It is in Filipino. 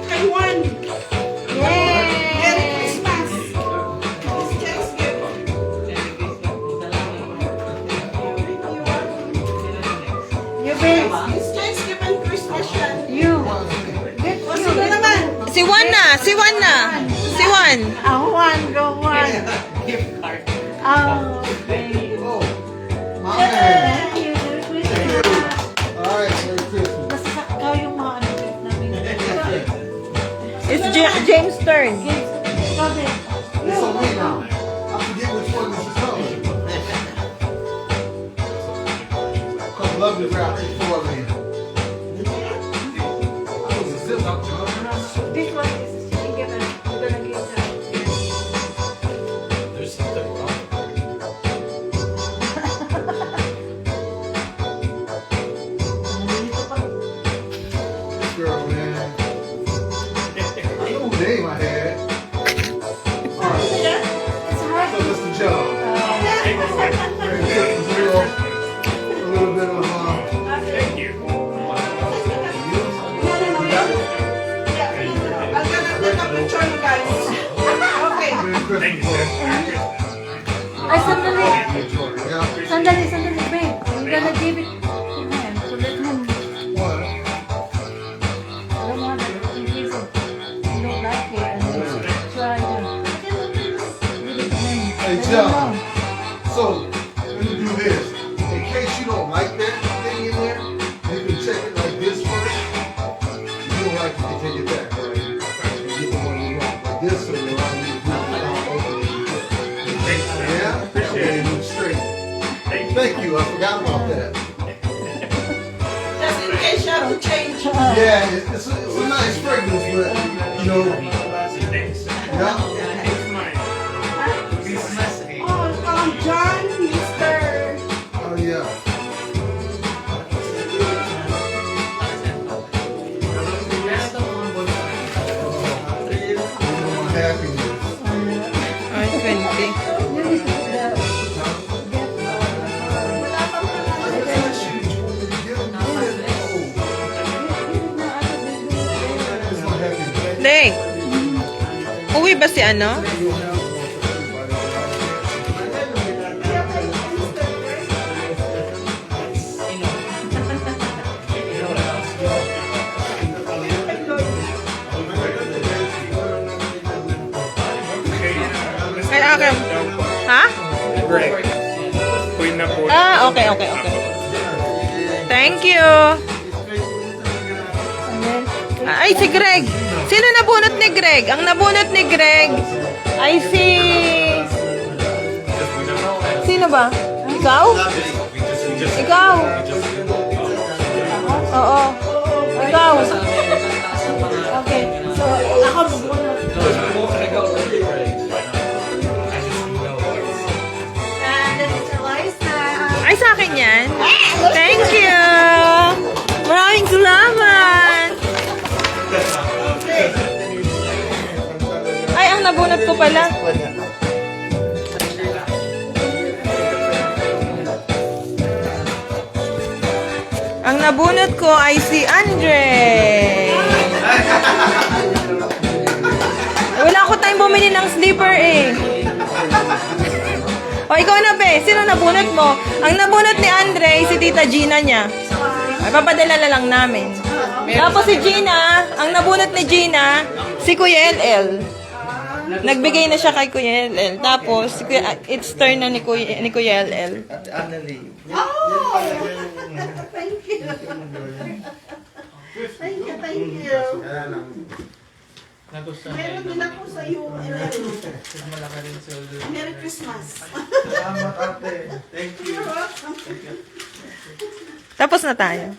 Kay Juan. Yay! Merry Christmas. It's Thanksgiving. You bring It's Thanksgiving Christmas yan. you. O, sino naman? Si Juan na! Si Juan na! Si Juan! Juan, go Juan. Oh, thank you. Thank you. Merry Christmas. Alright, Merry Christmas. Basta ikaw yung mga ano gift namin. It's James' turn. Ikaw din. It's on me now. I forget which one this is on. Cause love is wrapped in four layer. I was a zip up to This one is given. We're gonna give her. There's something wrong. Nandito pa. this girl, man. I know whose name I had. Alright, It's hard. so Mr. Joe. Merry Christmas, a little bit of Thank you. I'm gonna take a picture, you guys. Okay. Merry Christmas. Thank you, sir. Ay, sandali. Yeah. Sandali, babe. I'm gonna give it to him. To let him. What? I don't want it. In case you don't like it and then try it. Give it to him. Hey, Let him Joe. know. So, let me do this. In case you don't like that thing in there, you can check it like this first. You don't like it, you can take it back, right? You get the one you want. Like this, so you'll allow me to do it without opening it. Thanks, sir. Yeah? Appreciate it. Move straight. Thank you. Thank you, I forgot about that. Just in case you have to change. Yeah, it's a nice fragrance, but, you know, Thanks. yeah. It's mine. Oh, John, Mr. Oh, yeah. Oh, my happiness. Ay, 20. Deng! Uwi ba si ano? Kay akin. Ha? Greg. Queen na po. Ah, okay. Thank you. Ay, si Greg. Sino nabunot ni Greg? Ang nabunot ni Greg ay si... Sino ba? Ikaw? Ikaw? Oo. Ikaw. Okay. So, ako magbunot. And this is Eliza. Ay, sa akin yan. Thank you. Maraming salamat. Ay, ang nabunot ko pala. Ang nabunot ko ay si Andre. Wala ko tayong bumili ng slipper eh. O, ikaw na be. Sino nabunot mo? Ang nabunot ni Andre, si Tita Gina niya. Ay, papadala na lang namin. Tapos si Gina, ang nabunot ni Gina, si Kuya LL. Nagbigay na siya kay Kuya LL. Tapos, si Kuya, it's turn na ni Kuya LL. Oh! Thank you. Thank you. Meron din ako sa iyo. Merry Christmas. Salamat, ate. Thank you. You're welcome. Tapos na tayo.